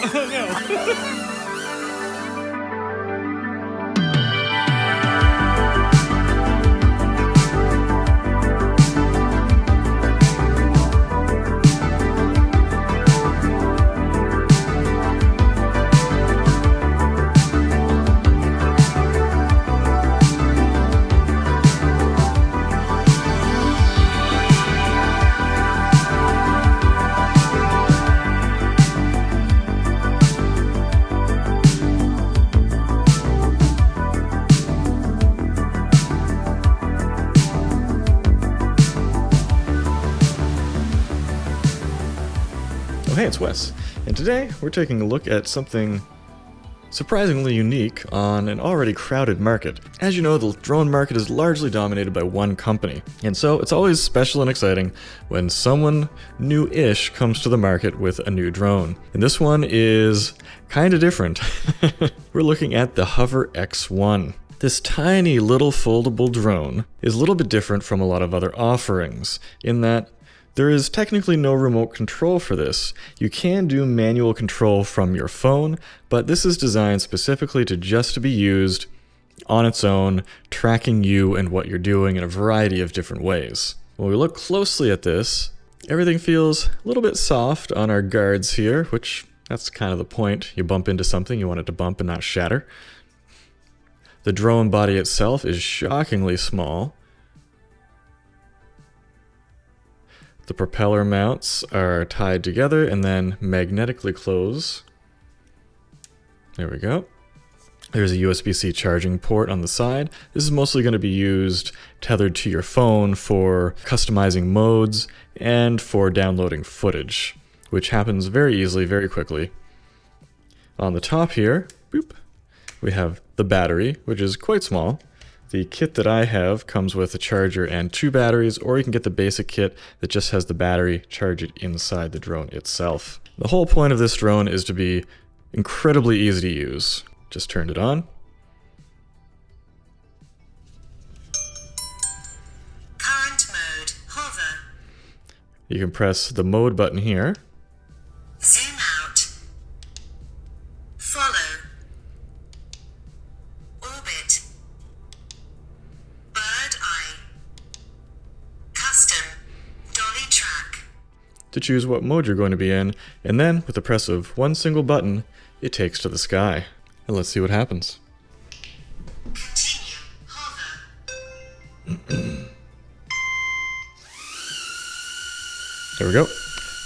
Oh no! Oh hey, it's Wes, and today we're taking a look at something surprisingly unique on an already crowded market. As you know, the drone market is largely dominated by one company, and so it's always special and exciting when someone new-ish comes to the market with a new drone. And this one is kinda different. We're looking at the Hover X1. This tiny little foldable drone is a little bit different from a lot of other offerings in that there is technically no remote control for this. You can do manual control from your phone, but this is designed specifically to just be used on its own, tracking you and what you're doing in a variety of different ways. When we look closely at this, everything feels a little bit soft on our guards here, which that's kind of the point. You bump into something, you want it to bump and not shatter. The drone body itself is shockingly small. The propeller mounts are tied together and then magnetically close. There we go. There's a USB-C charging port on the side. This is mostly going to be used tethered to your phone for customizing modes and for downloading footage, which happens very easily, very quickly. On the top here, boop, we have the battery, which is quite small. The kit that I have comes with a charger and 2 batteries, or you can get the basic kit that just has the battery, charge it inside the drone itself. The whole point of this drone is to be incredibly easy to use. Just turned it on. Current mode, hover. You can press the mode button here. Zoom out. Follow. Orbit. Bird eye. Custom. Dolly track. To choose what mode you're going to be in, and then with the press of one single button, it takes to the sky. And let's see what happens. Continue. Hover. There we go.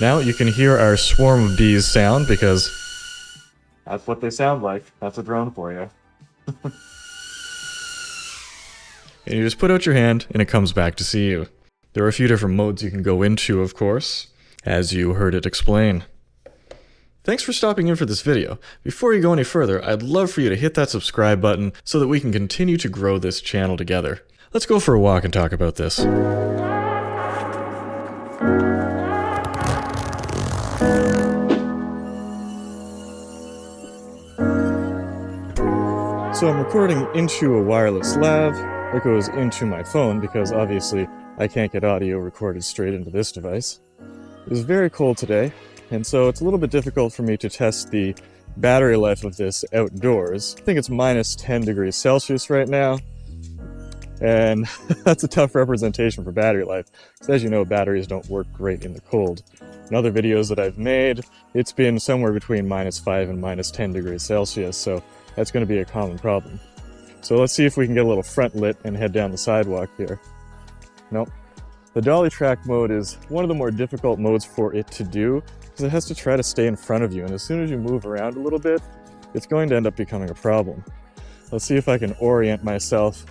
Now you can hear our swarm of bees sound because that's what they sound like. That's a drone for you. And you just put out your hand and it comes back to see you. There are a few different modes you can go into, of course, as you heard it explain. Thanks for stopping in for this video. Before you go any further, I'd love for you to hit that subscribe button so that we can continue to grow this channel together. Let's go for a walk and talk about this. So I'm recording into a wireless lav that goes into my phone because obviously I can't get audio recorded straight into this device. It is very cold today, and so it's a little bit difficult for me to test the battery life of this outdoors. I think it's minus 10 degrees Celsius right now, and that's a tough representation for battery life, because as you know, batteries don't work great in the cold. In other videos that I've made, it's been somewhere between minus 5 and minus 10 degrees Celsius, so that's going to be a common problem. So let's see if we can get a little front lit and head down the sidewalk here. Nope. The dolly track mode is one of the more difficult modes for it to do, because it has to try to stay in front of you, and as soon as you move around a little bit, it's going to end up becoming a problem. Let's see if I can orient myself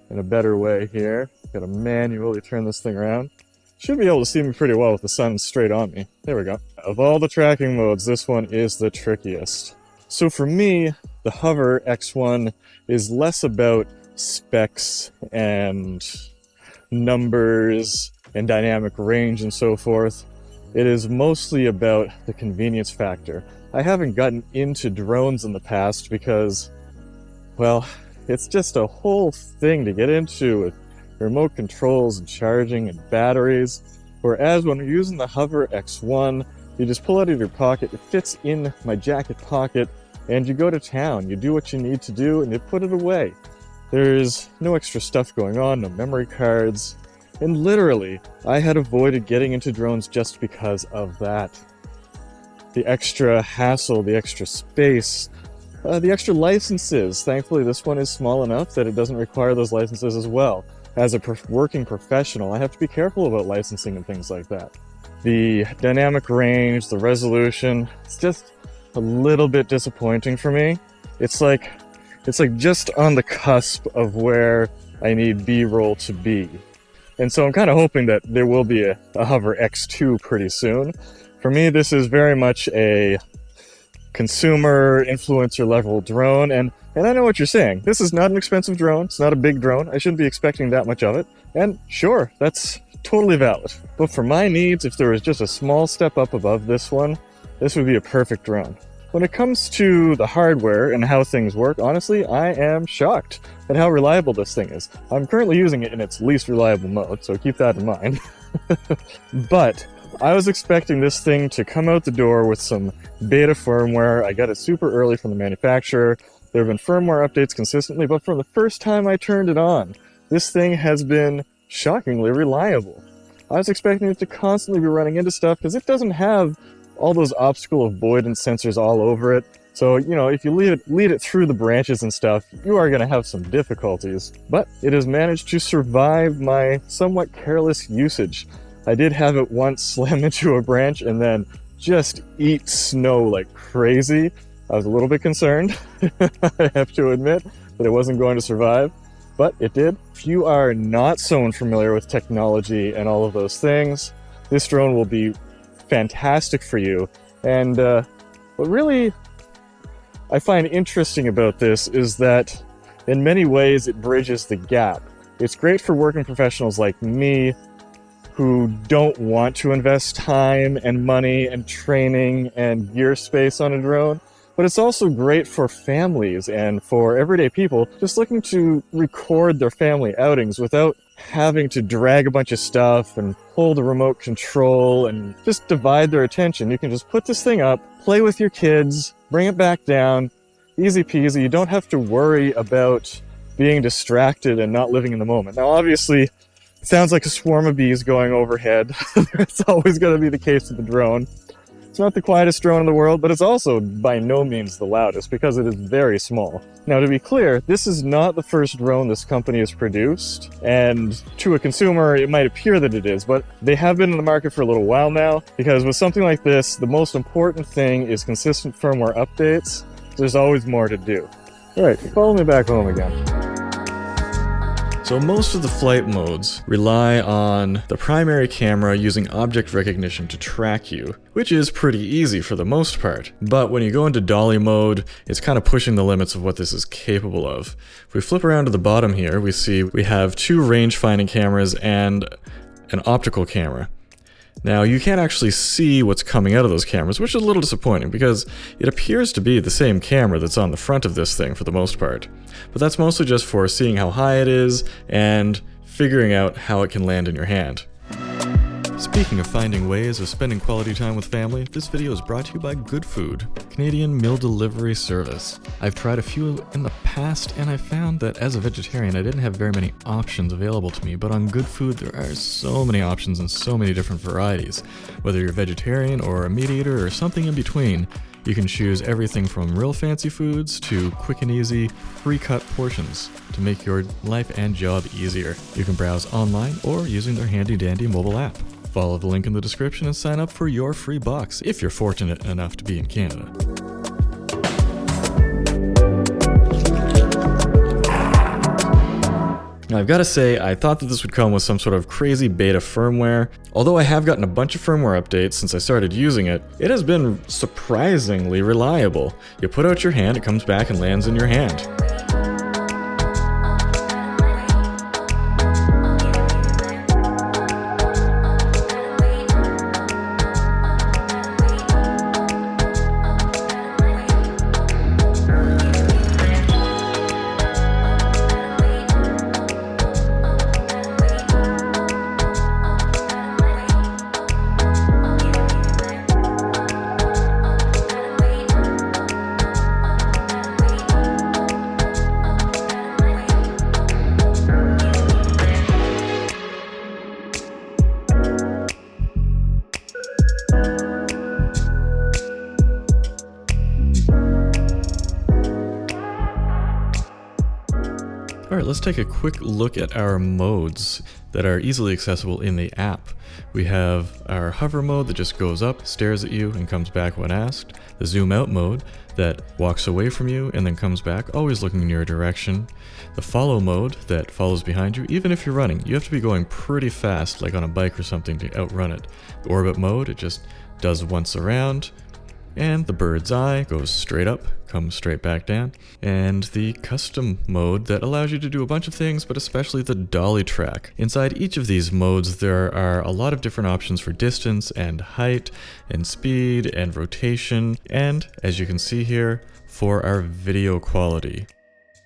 in a better way here. Gotta manually turn this thing around. Should be able to see me pretty well with the sun straight on me. There we go. Of all the tracking modes, this one is the trickiest. So for me, the Hover X1 is less about specs and numbers and dynamic range and so forth. It is mostly about the convenience factor. I haven't gotten into drones in the past because, well, it's just a whole thing to get into with remote controls and charging and batteries. Whereas when we're using the Hover X1, You just pull it out of your pocket, it fits in my jacket pocket, and you go to town. You do what you need to do, and you put it away. There's no extra stuff going on, no memory cards, and literally, I had avoided getting into drones just because of that. The extra hassle, the extra space, the extra licenses. Thankfully, this one is small enough that it doesn't require those licenses as well. As a working professional, I have to be careful about licensing and things like that. The dynamic range, the resolution, it's just a little bit disappointing for me. It's like just on the cusp of where I need B-roll to be. And so I'm kind of hoping that there will be a Hover X2 pretty soon. For me, this is very much a consumer, influencer level drone, and I know what you're saying. This is not an expensive drone, it's not a big drone, I shouldn't be expecting that much of it, and sure, that's totally valid. But for my needs, if there was just a small step up above this one, this would be a perfect drone. When it comes to the hardware and how things work, honestly, I am shocked at how reliable this thing is. I'm currently using it in its least reliable mode, so keep that in mind. But I was expecting this thing to come out the door with some beta firmware. I got it super early from the manufacturer. There have been firmware updates consistently, but from the first time I turned it on, this thing has been shockingly reliable. I was expecting it to constantly be running into stuff because it doesn't have all those optical avoidance sensors all over it. So, you know, if you lead it through the branches and stuff, you are going to have some difficulties. But it has managed to survive my somewhat careless usage. I did have it once slam into a branch and then just eat snow like crazy. I was a little bit concerned, I have to admit, that it wasn't going to survive, but it did. If you are not so familiar with technology and all of those things, this drone will be fantastic for you. And what really I find interesting about this is that in many ways it bridges the gap. It's great for working professionals like me who don't want to invest time and money and training and gear space on a drone, but it's also great for families and for everyday people just looking to record their family outings without having to drag a bunch of stuff and hold a remote control and just divide their attention. You can just put this thing up, play with your kids, bring it back down, easy peasy. You don't have to worry about being distracted and not living in the moment. Now, obviously, it sounds like a swarm of bees going overhead. It's always going to be the case with the drone. It's not the quietest drone in the world, but it's also by no means the loudest because it is very small. Now, to be clear, this is not the first drone this company has produced, and to a consumer, it might appear that it is, but they have been in the market for a little while now, because with something like this, the most important thing is consistent firmware updates. There's always more to do. Alright, follow me back home again. So most of the flight modes rely on the primary camera using object recognition to track you, which is pretty easy for the most part. But when you go into Dolly mode, it's kind of pushing the limits of what this is capable of. If we flip around to the bottom here, we see we have two range-finding cameras and an optical camera. Now, you can't actually see what's coming out of those cameras, which is a little disappointing because it appears to be the same camera that's on the front of this thing for the most part. But that's mostly just for seeing how high it is and figuring out how it can land in your hand. Speaking of finding ways of spending quality time with family, this video is brought to you by Good Food, Canadian meal delivery service. I've tried a few in the past and I found that as a vegetarian I didn't have very many options available to me, but on Good Food there are so many options and so many different varieties. Whether you're vegetarian or a meat eater or something in between, you can choose everything from real fancy foods to quick and easy, pre-cut portions to make your life and job easier. You can browse online or using their handy-dandy mobile app. Follow the link in the description and sign up for your free box if you're fortunate enough to be in Canada. Now I've got to say, I thought that this would come with some sort of crazy beta firmware. Although I have gotten a bunch of firmware updates since I started using it, it has been surprisingly reliable. You put out your hand, it comes back and lands in your hand. Alright, let's take a quick look at our modes that are easily accessible in the app. We have our hover mode that just goes up, stares at you, and comes back when asked. The zoom out mode that walks away from you and then comes back, always looking in your direction. The follow mode that follows behind you, even if you're running. You have to be going pretty fast, like on a bike or something, to outrun it. The orbit mode, it just does once around. And the bird's eye goes straight up, comes straight back down. And the custom mode that allows you to do a bunch of things, but especially the dolly track. Inside each of these modes, there are a lot of different options for distance and height and speed and rotation. And as you can see here, for our video quality.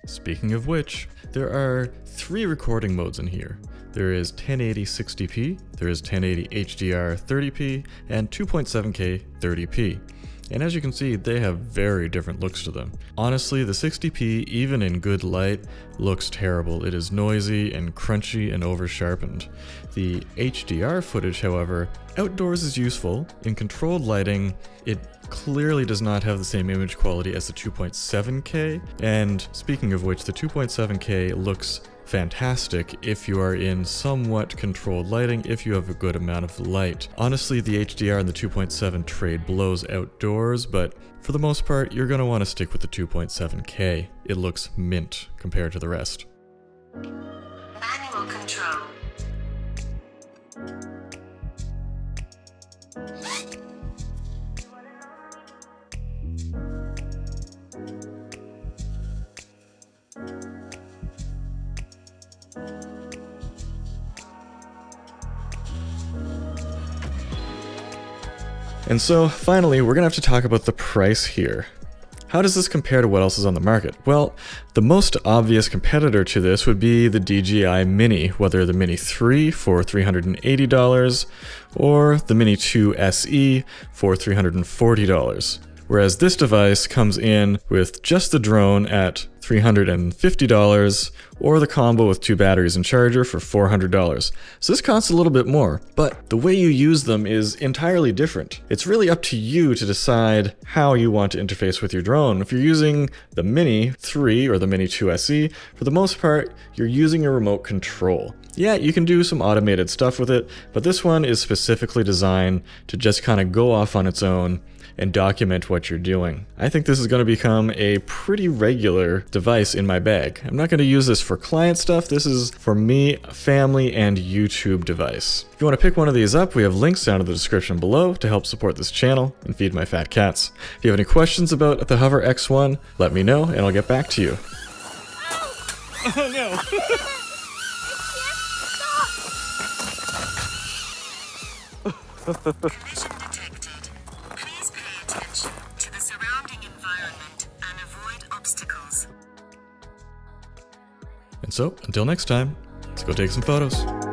Speaking of which, there are 3 recording modes in here. There is 1080 60p, there is 1080 HDR 30p, and 2.7K 30p. And as you can see, they have very different looks to them. Honestly, the 60p, even in good light, looks terrible. It is noisy and crunchy and over-sharpened. The HDR footage, however, outdoors is useful. In controlled lighting, it clearly does not have the same image quality as the 2.7K. And speaking of which, the 2.7K looks fantastic if you are in somewhat controlled lighting, if you have a good amount of light. Honestly, the HDR and the 2.7 trade blows outdoors, but for the most part, you're going to want to stick with the 2.7K. It looks mint compared to the rest. Manual control. And so, finally, we're gonna have to talk about the price here. How does this compare to what else is on the market? Well, the most obvious competitor to this would be the DJI Mini, whether the Mini 3 for $380 or the Mini 2 SE for $340. Whereas this device comes in with just the drone at $350, or the combo with 2 batteries and charger for $400. So this costs a little bit more, but the way you use them is entirely different. It's really up to you to decide how you want to interface with your drone. If you're using the Mini 3 or the Mini 2 SE, for the most part, you're using a remote control. Yeah, you can do some automated stuff with it, but this one is specifically designed to just kind of go off on its own and document what you're doing. I think this is going to become a pretty regular device in my bag. I'm not going to use this for client stuff. This is for me, family, and YouTube device. If you want to pick one of these up, we have links down in the description below to help support this channel and feed my fat cats. If you have any questions about the Hover X1, let me know and I'll get back to you. Oh no! Collision detected. Please pay attention to the surrounding environment and avoid obstacles. And so, until next time, let's go take some photos.